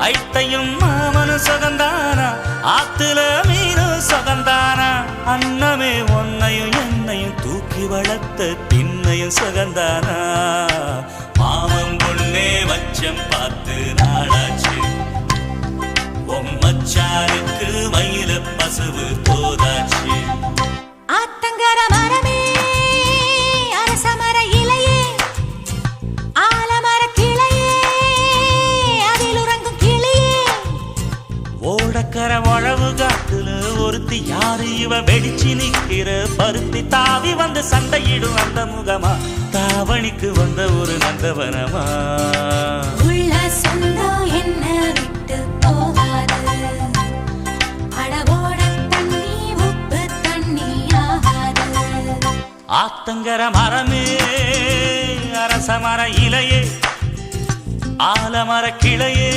ஐட்டையும் மாமனும் சுகந்தானா ஆத்துல மீனும் சுகந்தானா அன்னமே ஒன்னையும் என்னையும் தூக்கி வளர்த்த திண்ணையும் சுகந்தானா மாமன் பொண்ணே வச்சம் பார்த்து நாளாச்சு மச்சானுக்கு மயில பசுவு போதாச்சு ஆத்தங்கர மரமே அரசமர இலையே ஆலமர கிளையே அதில் உறங்கும் கிளியே ஓடக்கர உழவு காத்துல ஒருத்தி யாரு இவ வெடிச்சு நிக்கிற பருத்தி தாவி வந்து சண்டையிடும் அந்த முகமா தாவணிக்கு வந்த ஒரு நந்தவனமா உள்ள சொந்தம் என்ன விட்டு போகாது அடவோட தண்ணி உப்பு தண்ணி ஆகாது ஆத்தங்கர மரமே அரசமர இலையே ஆலமர கிளையே